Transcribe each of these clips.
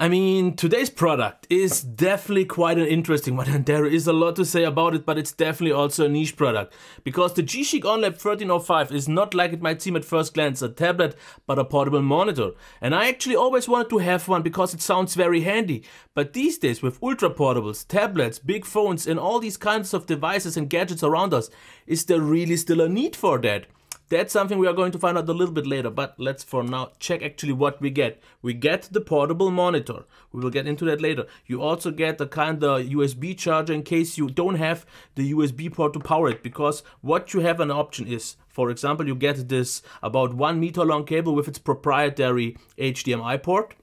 I mean, today's product is definitely quite an interesting one, and there is a lot to say about it, but it's definitely also a niche product. Because the GeChic On-Lap 1305 is not like it might seem at first glance a tablet, but a portable monitor. And I actually always wanted to have one because it sounds very handy. But these days, with ultra portables, tablets, big phones, and all these kinds of devices and gadgets around us, is there really still a need for that? That's something we are going to find out a little bit later, but let's for now check actually what we get. We get the portable monitor. We will get into that later. You also get the kind of USB charger in case you don't have the USB port to power it, because what you have an option is, for example, you get this about 1 meter long cable with its proprietary HDMI port.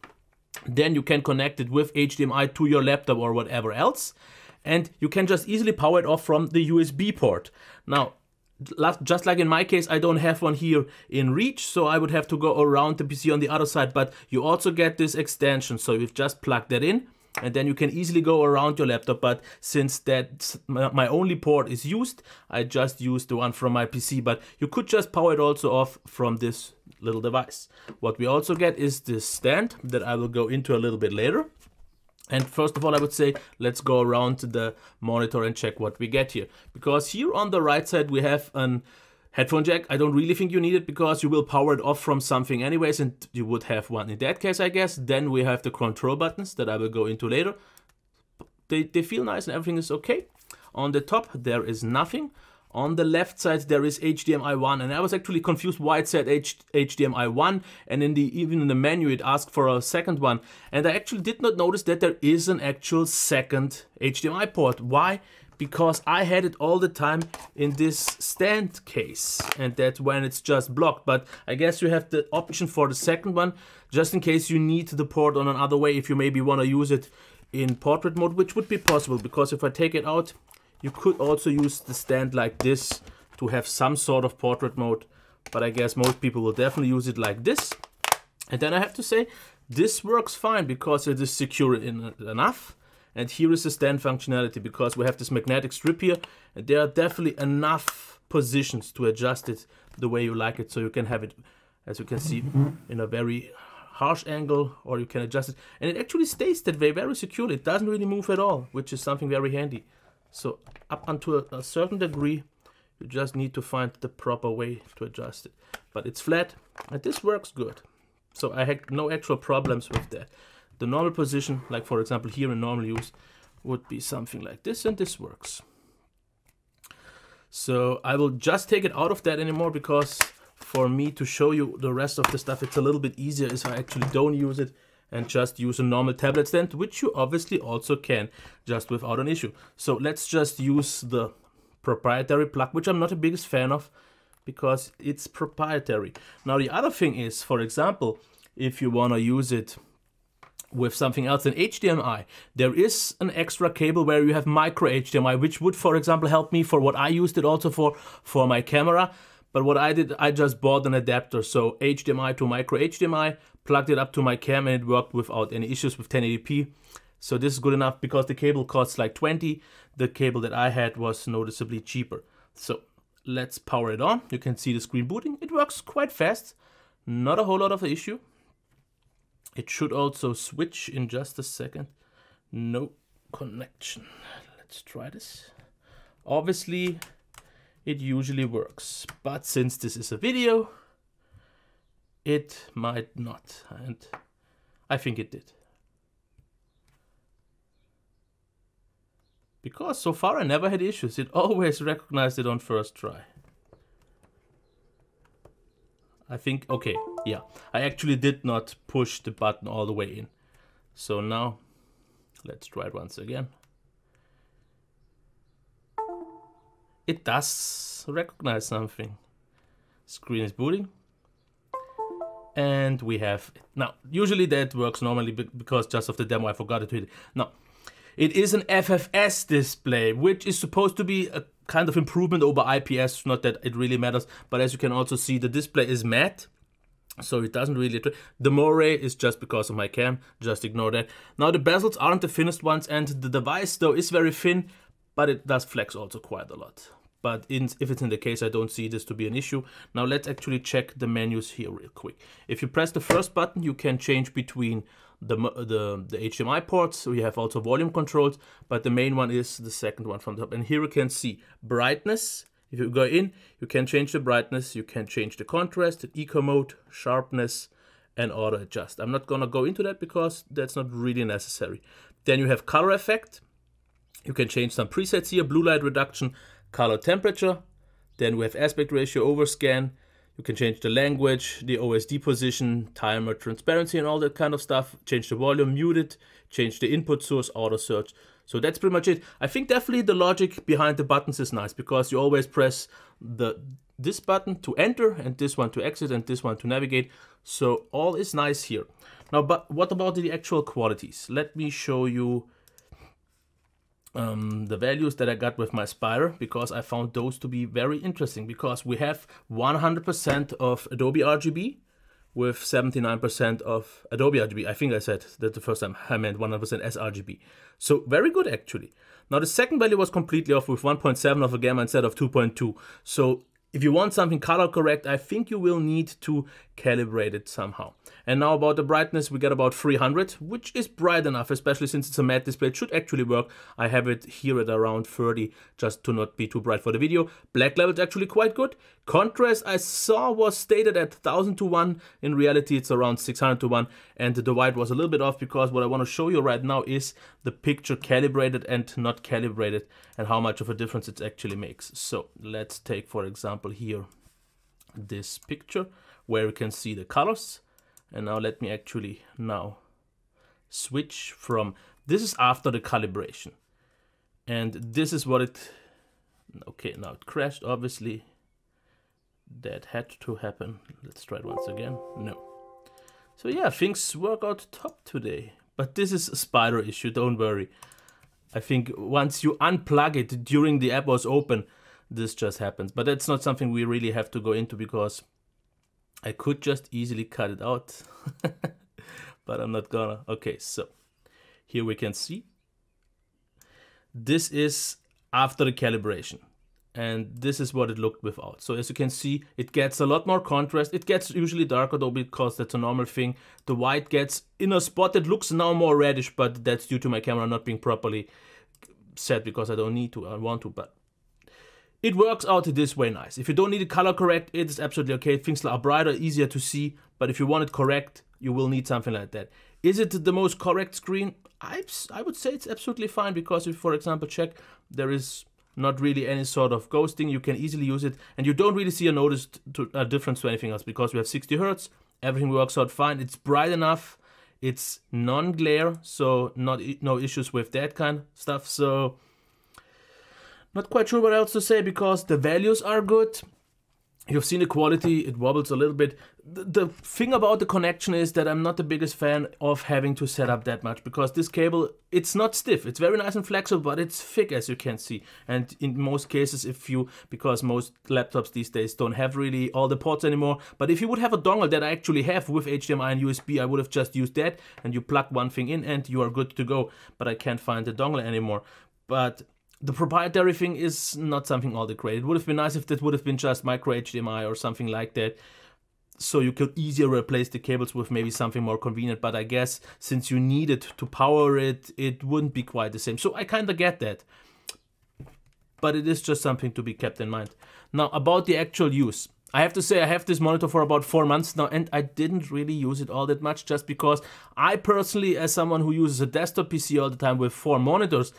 Then you can connect it with HDMI to your laptop or whatever else, and you can just easily power it off from the USB port. Now, just like in my case, I don't have one here in reach, so I would have to go around the PC on the other side, but you also get this extension, so you've just plugged that in, and then you can easily go around your laptop. But since that's my only port is used, I just used the one from my PC, but you could just power it also off from this little device. What we also get is this stand that I will go into a little bit later. And first of all, I would say, let's go around the monitor and check what we get here. Because here on the right side, we have an headphone jack. I don't really think you need it because you will power it off from something anyways, and you would have one in that case, I guess. Then we have the control buttons that I will go into later. They feel nice and everything is okay. On the top, there is nothing. On the left side, there is HDMI 1, and I was actually confused why it said HDMI 1, and even in the menu it asked for a second one. And I actually did not notice that there is an actual second HDMI port. Why? Because I had it all the time in this stand case, and that's when it's just blocked. But I guess you have the option for the second one, just in case you need the port on another way, if you maybe want to use it in portrait mode, which would be possible, because if I take it out, you could also use the stand like this to have some sort of portrait mode, but I guess most people will definitely use it like this. And then I have to say, this works fine because it is secure enough. And here is the stand functionality, because we have this magnetic strip here, and there are definitely enough positions to adjust it the way you like it. So you can have it, as you can see, in a very harsh angle, or you can adjust it. And it actually stays that way very securely. It doesn't really move at all, which is something very handy. So up until a certain degree, you just need to find the proper way to adjust it. But it's flat, and this works good. So I had no actual problems with that. The normal position, like for example here in normal use, would be something like this, and this works. So I will just take it out of that anymore, because for me to show you the rest of the stuff, it's a little bit easier if I actually don't use it and just use a normal tablet stand, which you obviously also can, just without an issue. So let's just use the proprietary plug, which I'm not the biggest fan of, because it's proprietary. Now the other thing is, for example, if you want to use it with something else than HDMI, there is an extra cable where you have micro HDMI, which would, for example, help me for what I used it also for my camera. But what I did, I just bought an adapter, so HDMI to micro HDMI, plugged it up to my cam, and it worked without any issues with 1080p. So this is good enough, because the cable costs like 20. The cable that I had was noticeably cheaper. So let's power it on. You can see the screen booting. It works quite fast. Not a whole lot of an issue. It should also switch in just a second. No connection. Let's try this. Obviously, it usually works, but since this is a video, it might not, and I think it did. Because so far I never had issues. It always recognized it on first try. I think, okay, yeah. I actually did not push the button all the way in. So now, let's try it once again. It does recognize something. Screen is booting. And we have it. Now, usually that works normally because just of the demo I forgot to hit it. Now, it is an FFS display, which is supposed to be a kind of improvement over IPS. Not that it really matters, but as you can also see, the display is matte, so it doesn't really. The moire is just because of my cam, just ignore that. Now, the bezels aren't the thinnest ones, and the device though is very thin, but it does flex also quite a lot. But if it's in the case, I don't see this to be an issue. Now let's actually check the menus here real quick. If you press the first button, you can change between the HDMI ports. So you have also volume controls, but the main one is the second one from the top. And here you can see brightness. If you go in, you can change the brightness, you can change the contrast, the eco mode, sharpness, and auto adjust. I'm not gonna go into that because that's not really necessary. Then you have color effect. You can change some presets here, blue light reduction, color temperature. Then we have aspect ratio, overscan. You can change the language, the OSD position, timer, transparency, and all that kind of stuff. Change the volume, mute it, change the input source, auto search. So that's pretty much it. I think definitely the logic behind the buttons is nice because you always press this button to enter and this one to exit and this one to navigate. So all is nice here. Now, but what about the actual qualities? Let me show you the values that I got with my Spider, because I found those to be very interesting, because we have 100% of Adobe RGB with 79% of Adobe RGB. I think I said that the first time I meant 100% sRGB. So very good actually. Now the second value was completely off with 1.7 of a gamma instead of 2.2. So if you want something color correct, I think you will need to calibrate it somehow. And now about the brightness, we get about 300, which is bright enough, especially since it's a matte display. It should actually work. I have it here at around 30, just to not be too bright for the video. Black level is actually quite good. Contrast I saw was stated at 1000 to 1. In reality, it's around 600 to 1. And the white was a little bit off because what I want to show you right now is the picture calibrated and not calibrated and how much of a difference it actually makes. So let's take, for example, here this picture where you can see the colors. And now let me actually now switch from, this is after the calibration. And this is what it, okay, now it crashed, obviously. That had to happen. Let's try it once again. No. So yeah, things work out top today. But this is a Spider issue, don't worry. I think once you unplug it during the app was open, this just happens. But that's not something we really have to go into because I could just easily cut it out, but I'm not gonna. Okay, so here we can see this is after the calibration, and this is what it looked without. So as you can see, it gets a lot more contrast. It gets usually darker though because that's a normal thing. The white gets in a spot that looks now more reddish, but that's due to my camera not being properly set because I don't need to, I want to, but it works out this way nice. If you don't need it color correct, it is absolutely okay. Things are brighter, easier to see, but if you want it correct, you will need something like that. Is it the most correct screen? I would say it's absolutely fine because if, for example, check, there is not really any sort of ghosting. You can easily use it and you don't really see a difference to anything else because we have 60 Hertz. Everything works out fine. It's bright enough. It's non-glare, so no issues with that kind of stuff. So not quite sure what else to say because the values are good. You've seen the quality, it wobbles a little bit. The thing about the connection is that I'm not the biggest fan of having to set up that much because this cable, it's not stiff. It's very nice and flexible, but it's thick as you can see. And in most cases, because most laptops these days don't have really all the ports anymore, but if you would have a dongle that I actually have with HDMI and USB, I would have just used that and you plug one thing in and you are good to go. But I can't find the dongle anymore. But the proprietary thing is not something all that great. It would have been nice if that would have been just micro HDMI or something like that. So you could easier replace the cables with maybe something more convenient. But I guess since you need it to power it, it wouldn't be quite the same. So I kind of get that. But it is just something to be kept in mind. Now about the actual use. I have to say I have this monitor for about 4 months now and I didn't really use it all that much just because I personally, as someone who uses a desktop PC all the time with 4 monitors,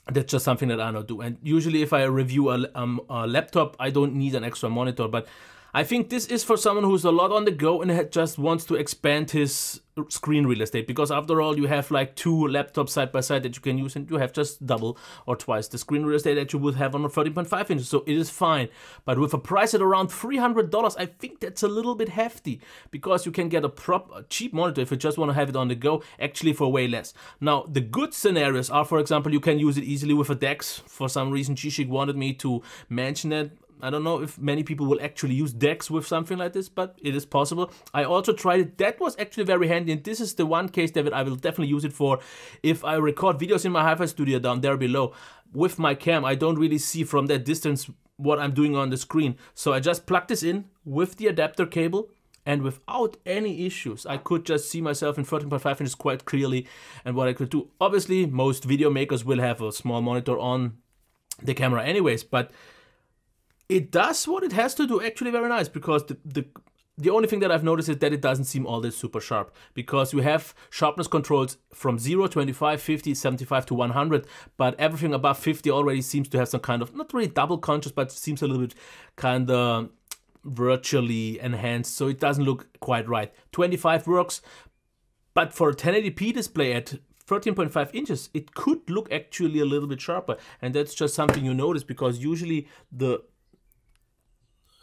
that's just something that I don't do. And usually if I review a laptop, I don't need an extra monitor. But I think this is for someone who's a lot on the go and just wants to expand his screen real estate. Because after all, you have like 2 laptops side by side that you can use and you have just double or twice the screen real estate that you would have on a 13.5 inch. So it is fine. But with a price at around $300, I think that's a little bit hefty. Because you can get a cheap monitor if you just want to have it on the go, actually for way less. Now, the good scenarios are, for example, you can use it easily with a DeX. For some reason, GeChic wanted me to mention that. I don't know if many people will actually use DeX with something like this, but it is possible. I also tried it. That was actually very handy, and this is the one case that I will definitely use it for if I record videos in my hi-fi studio down there below. With my cam, I don't really see from that distance what I'm doing on the screen. So I just plug this in with the adapter cable, and without any issues. I could just see myself in 13.5 inches quite clearly and what I could do. Obviously, most video makers will have a small monitor on the camera anyways, but it does what it has to do actually very nice, because the only thing that I've noticed is that it doesn't seem all this super sharp, because you have sharpness controls from 0, 25, 50, 75 to 100, but everything above 50 already seems to have some kind of, not really double contrast, but seems a little bit kind of virtually enhanced, so it doesn't look quite right. 25 works, but for a 1080p display at 13.5 inches, it could look actually a little bit sharper, and that's just something you notice, because usually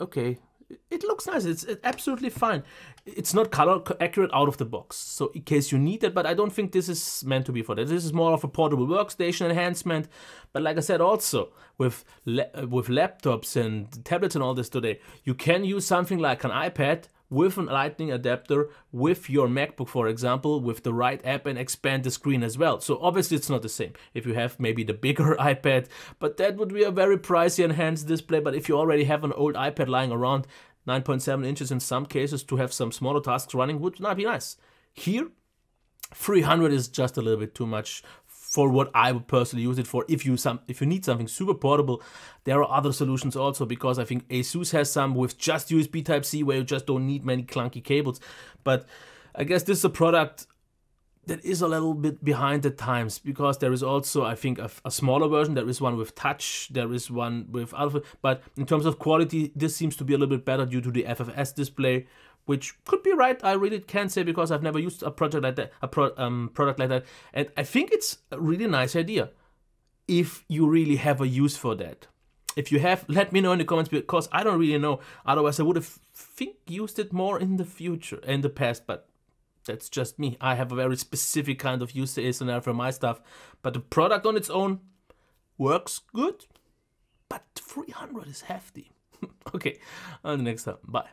okay, it looks nice, it's absolutely fine. It's not color accurate out of the box, so in case you need it, but I don't think this is meant to be for that. This is more of a portable workstation enhancement, but like I said, also with laptops and tablets and all this today, you can use something like an iPad with an lightning adapter with your MacBook, for example, with the right app, and expand the screen as well. So obviously it's not the same if you have maybe the bigger iPad, but that would be a very pricey enhanced display. But if you already have an old iPad lying around, 9.7 inches in some cases, to have some smaller tasks running would not be nice. Here, 300 is just a little bit too much for what I would personally use it for. If you need something super portable, there are other solutions also, because I think ASUS has some with just USB Type-C, where you just don't need many clunky cables. But I guess this is a product that is a little bit behind the times, because there is also, I think, a smaller version. There is one with touch, there is one with alpha, but in terms of quality, this seems to be a little bit better due to the FFS display, which could be right. I really can't say, because I've never used a project like that, product like that, and I think it's a really nice idea if you really have a use for that. If you have, let me know in the comments, because I don't really know. Otherwise, I would have used it more in the future, in the past, but that's just me. I have a very specific kind of use case scenario for my stuff, but the product on its own works good, but 300 is hefty. Okay, until next time, bye.